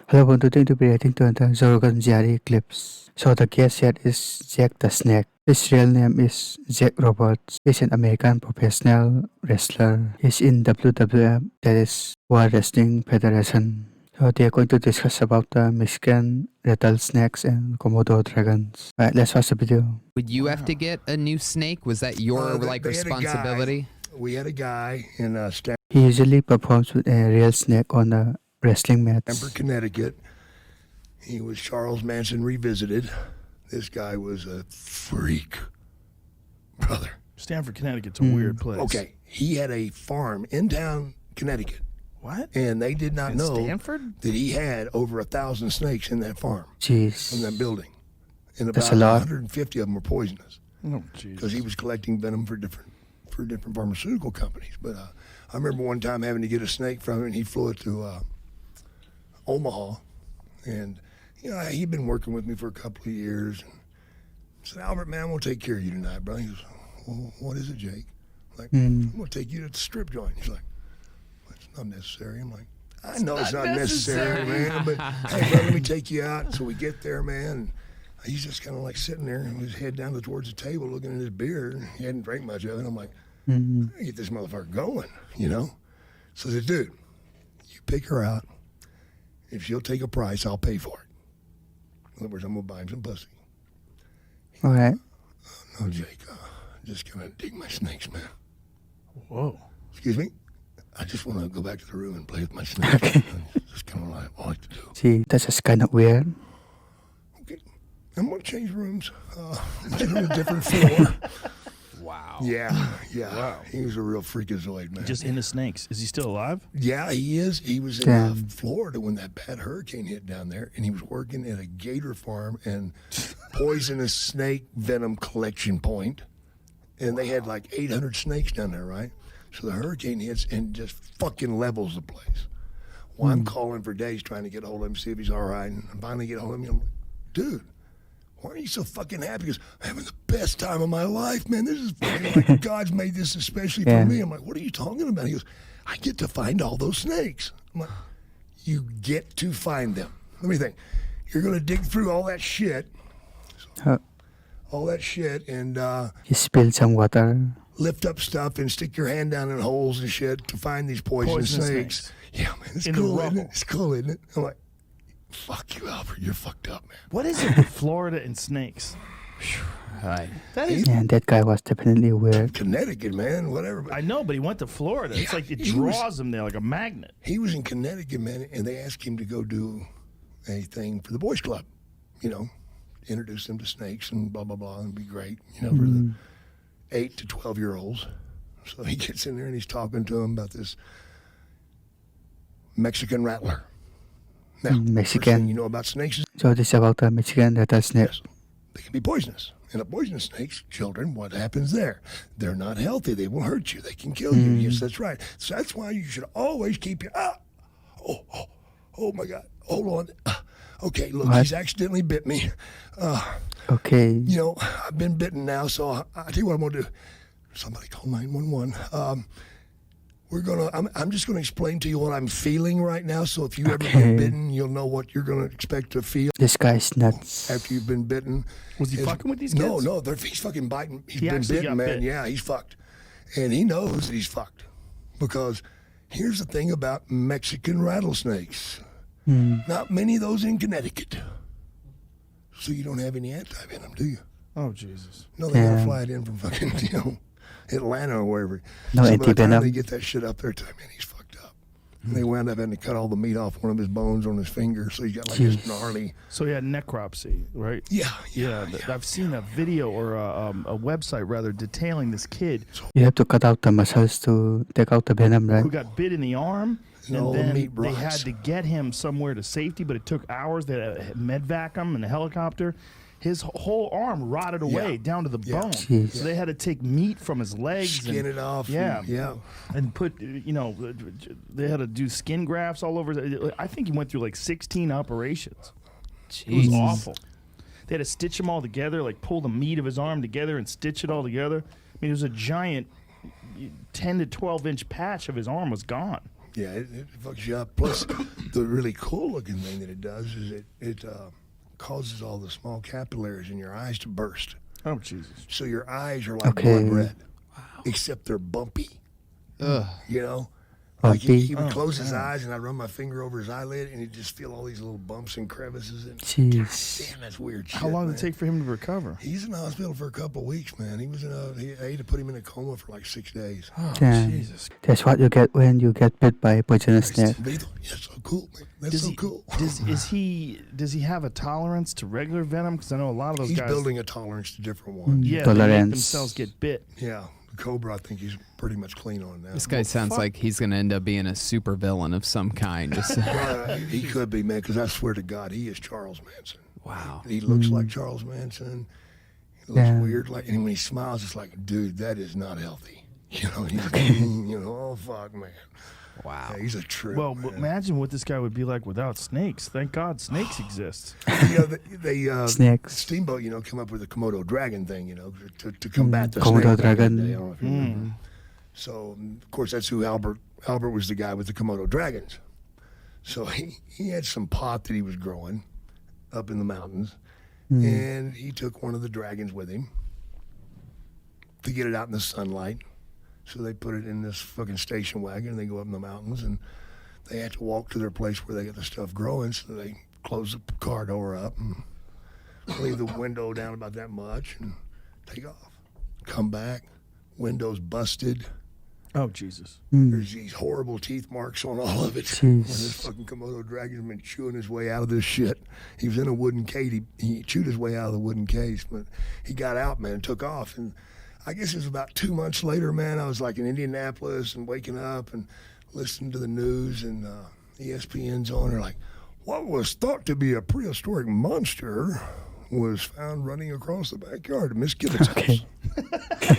Hello, everyone. Today to be reacting to the Rogan clips. So the guest here is Jackthesnake. His real name is Jack Roberts. He's an American professional wrestler. He's in WWF, that is World Wrestling Federation. So they are going to discuss about the Mexican rattlesnakes and Komodo dragons. Alright, let's watch the video. Would you have to get a new snake? Was that your responsibility? We had a guy in He usually performs with a real snake on the wrestling mats. Stamford, Connecticut. He was Charles Manson revisited. This guy was a freak, brother. Stamford, Connecticut's a weird place. Okay, he had a farm in town, Connecticut. What? And they did not know Stanford? that he had over 1,000 snakes in that farm, Jeez. in that building. And That's about a lot. 150 of them were poisonous. Oh, jeez. Because he was collecting venom for different pharmaceutical companies. But I remember one time having to get a snake from him, and he flew it to Omaha. And, you know, he'd been working with me for a couple of years. And I said, Albert, man, I'm going to take care of you tonight, brother. He goes, well, what is it, Jake? I'm like, I'm going to take you to the strip joint. He's like, it's not necessary. I'm like, I know it's not necessary, man, but hey, bro, let me take you out. So we get there, man. And he's just kind of like sitting there with his head down towards the table looking at his beer. He hadn't drank much of it. I'm like, I gotta get this motherfucker going, you know? So I said, dude, you pick her out. If she'll take a price, I'll pay for it. In other words, I'm going to buy him some pussy. Alright. No, Jake, just gonna dig my snakes, man. Whoa. Excuse me? I just want to go back to the room and play with my snakes. Okay. That's kind of what I like to do. See, that's just kind of weird. Okay, I'm going to change rooms. Get on a different floor. Wow. Yeah. Wow. He was a real freakazoid, man. Just into snakes. Is he still alive? Yeah, he is. He was in Damn. Florida when that bad hurricane hit down there, and he was working at a gator farm and poisonous snake venom collection point. And they had like 800 snakes down there, right? So the hurricane hits and just fucking levels the place. Well, I'm calling for days trying to get a hold of him, see if he's all right. And I finally get a hold of him. I'm like, dude, why are you so fucking happy? He goes, I'm having the best time of my life, man. This is fucking like God's made this especially for me. I'm like, what are you talking about? He goes, I get to find all those snakes. I'm like, you get to find them. Let me think. You're going to dig through all that shit. All that shit and He spilled some water. lift up stuff and stick your hand down in holes and shit to find these poisonous snakes. Yeah, man, it's In the cool, isn't rubble. it? It's cool, isn't it? I'm like, fuck you, Albert. You're fucked up, man. What is it with Florida and snakes? Right. That is. Yeah, that guy was definitely weird. Connecticut, man, whatever. But I know, but he went to Florida. It's Yeah, like it he was- draws him there like a magnet. he was in Connecticut, man, and they asked him to go do a thing for the boys club, you know, introduce them to snakes and blah, blah, blah, and it'd be great, you know, for the 8 to 12-year-olds. So he gets in there and he's talking to them about this Mexican rattler. Now, first Mexican. thing you know about snakes is So this is about the Mexican rattlesnake. yes, they can be poisonous. And a poisonous snake, children, what happens there? They're not healthy. They will hurt you. They can kill you. Yes, that's right. So that's why you should always keep your oh my God. Hold on. Okay, look, What? he's accidentally bit me. Okay. You know, I've been bitten now, so I'll tell you what I'm going to do. Somebody call 911. I'm just going to explain to you what I'm feeling right now, so if you ever Okay. get bitten, you'll know what you're going to expect to feel This guy's nuts. after you've been bitten. Was he fucking with these kids? No, he's fucking biting. He's He been actually bitten, got man. bit. Yeah, he's fucked. And he knows that he's fucked. Because here's the thing about Mexican rattlesnakes. Not many of those in Connecticut. So you don't have any anti-venom, do you? Oh, Jesus. No, they gotta Yeah. fly it in from fucking, Atlanta or wherever. No so by the time anti-venom. they get that shit up there, man, he's fucked up. And they wound up having to cut all the meat off one of his bones on his finger, so he got like this gnarly. So he had necropsy, right? Yeah. I've seen a video or a website rather detailing this kid You have to cut out the muscles to take out the venom, right? who got bit in the arm, And all and the then meat they rots. had to get him somewhere to safety, but it took hours. They had to medvac him in a helicopter. His whole arm rotted away Yeah. down to the Yeah. bone. Jeez. So they had to take meat from his legs, Skin and, it off. yeah, Yeah. and put they had to do skin grafts all over. I think he went through like 16 operations. It was awful. They had to stitch him all together, like pull the meat of his arm together and stitch it all together. I mean, it was a giant 10 to 12 inch patch of his arm was gone. Yeah, it fucks you up. Plus, the really cool looking thing that it does is it causes all the small capillaries in your eyes to burst. Oh, Jesus. So your eyes are like Okay. blood red, except they're bumpy. Ugh. You know, like Bumpy? he would close his eyes, and I'd run my finger over his eyelid, and he'd just feel all these little bumps and crevices. And Jeez. damn, that's weird shit. How long did man. it take for him to recover? He's in the hospital for a couple of weeks, man. He was I had to put him in a coma for like 6 days. Oh, Damn. Jesus. That's what you get when you get bit by a poisonous snake. But he thought, yeah, so cool, man. That's so cool. Does he have a tolerance to regular venom? Because I know a lot of those He's guys. building a tolerance to different ones. Yeah, they make Tolerance. themselves get bit. Yeah, the Cobra, I think he's pretty much clean on that. This guy sounds fuck? like he's going to end up being a super villain of some kind. Just, He could be, man, because I swear to God, he is Charles Manson. wow. He looks like Charles Manson. He looks Yeah. weird, like, and when he smiles, it's like, dude, that is not healthy. You know, he's, you know, oh fuck, man. Wow. Yeah, he's a trip. Well, but man. imagine what this guy would be like without snakes. Thank God snakes exist. They Snakes. Steamboat, you know, come up with the Komodo dragon thing, you know, to combat the Komodo snake back in dragon. the day. I don't know if you remember. So, of course, that's who Albert was the guy with the Komodo dragons. So he had some pot that he was growing up in the mountains, and he took one of the dragons with him to get it out in the sunlight. So they put it in this fucking station wagon, and they go up in the mountains, and they have to walk to their place where they get the stuff growing. So they close the car door up and leave the window down about that much and take off. Come back, windows busted. Oh, Jesus. There's these horrible teeth marks on all of it. When Jeez. this fucking Komodo dragon's been chewing his way out of this shit. He was in a wooden cage. He chewed his way out of the wooden cage, but he got out, man, and took off. And I guess it was about 2 months later, man, I was like in Indianapolis and waking up and listening to the news, and ESPN's on. They're like, what was thought to be a prehistoric monster was found running across the backyard of Miss Kibbitt's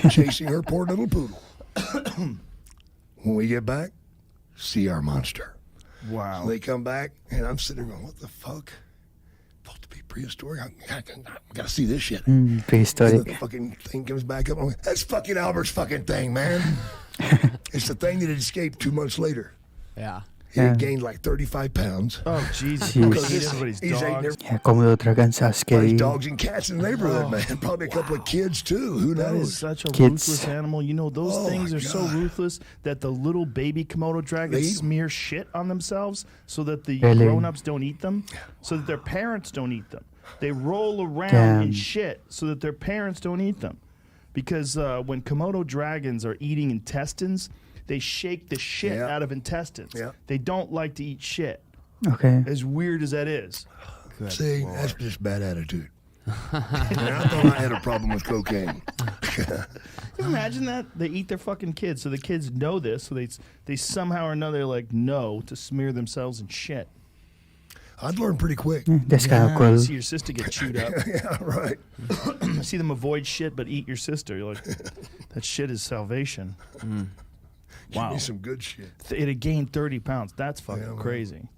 house, chasing her poor little poodle. When we get back, see our monster. Wow. So they come back, and I'm sitting there going, what the fuck? Thought to be prehistoric? I gotta see this shit. And the Prehistoric. fucking thing comes back up. I'm like, that's fucking Albert's fucking thing, man. It's the thing that had escaped 2 months later. Yeah. He had Yeah. gained like 35 pounds. Oh, Jesus. Jeez. Because he's everybody's He's eating dog. their Yeah, Komodo dragons are scary. dogs and cats in the neighborhood, man. Probably a couple of kids, too. Who That is knows? such a Kids. ruthless animal. You know, those Oh, things my are so God. ruthless that the little baby Komodo dragons They- smear shit on themselves so that the Really? grown-ups don't eat them, so that their parents don't eat them. They roll around Damn. in shit so that their parents don't eat them. Because when Komodo dragons are eating intestines, they shake the shit Yeah. out of intestines. Yeah. They don't like to eat shit, Okay. as weird as that is. See, that's just bad attitude. And I thought I had a problem with cocaine. Can you imagine that? They eat their fucking kids, so the kids know this, so they somehow or another like know to smear themselves in shit. I'd learn pretty quick. That's kind of You cool. see your sister get chewed up. Yeah, right. I see them avoid shit but eat your sister. You're like, that shit is salvation. Give Wow. me some good shit. It had gained 30 pounds. That's fucking Yeah, man. crazy.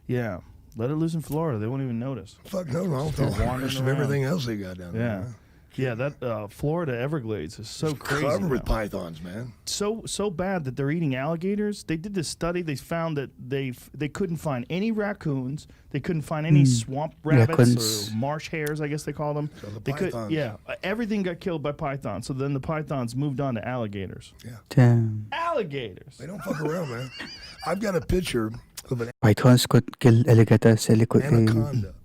Yeah. Let it loose in Florida. They won't even notice. Fuck no, I don't think wandering rest of around. everything else they got down Yeah. there. Yeah, that Florida Everglades is so crazy. Covered with now. pythons, man. So bad that they're eating alligators. They did this study. They found that they couldn't find any raccoons. They couldn't find any swamp rabbits Raccoons. or marsh hares, I guess they call them. So the They could, pythons. yeah, everything got killed by pythons. So then the pythons moved on to alligators. Damn. Alligators. They don't fuck around, man. I've got a picture of an Pythons could kill alligators really quickly. anaconda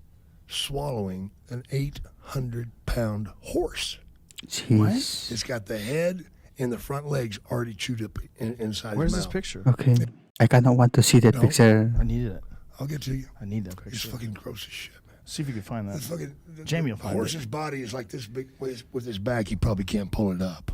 swallowing an 800-pound horse. Jeez. It's got the head and the front legs already chewed up inside Where's his this mouth. picture? Okay. I cannot want to see that No. picture. I need it. I'll get to you. I need that It's picture. fucking gross as shit, man. See if you can find that. It's fucking, Jamie will the find it. horse's body is like this big. With his back, he probably can't pull it up.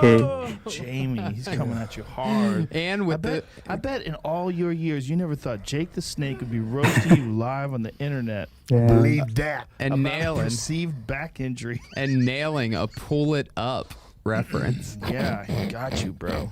Okay. Jamie, he's coming at you hard. And with I bet in all your years you never thought Jake the Snake would be roasting you live on the internet Yeah. Believe that. and about nailing perceived back injury. and nailing a pull it up reference. Yeah, he got you, bro.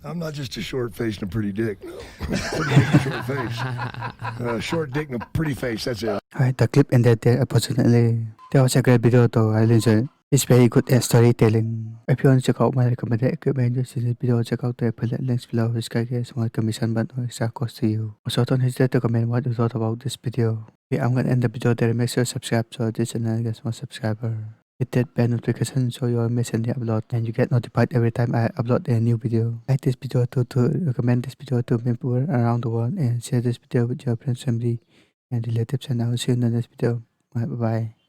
I'm not just a short face and a pretty dick. No. Pretty dick and short face. Short dick and a pretty face. That's it. Alright, the clip ended there, unfortunately. That was a great video though, I really enjoyed it. He's very good at storytelling. If you want to check out my recommended equipment used in this video, check out the affiliate links below, which can get a small commission but no extra cost to you. Also, don't hesitate to comment what you thought about this video. Okay, I'm gonna end the video there. Make sure you subscribe so this channel gets more subscribers. Hit that bell notification so you won't miss any upload and you get notified every time I upload a new video. Like this video to recommend this video to people around the world and share this video with your friends, family and relatives, and I will see you in the next video. Bye bye.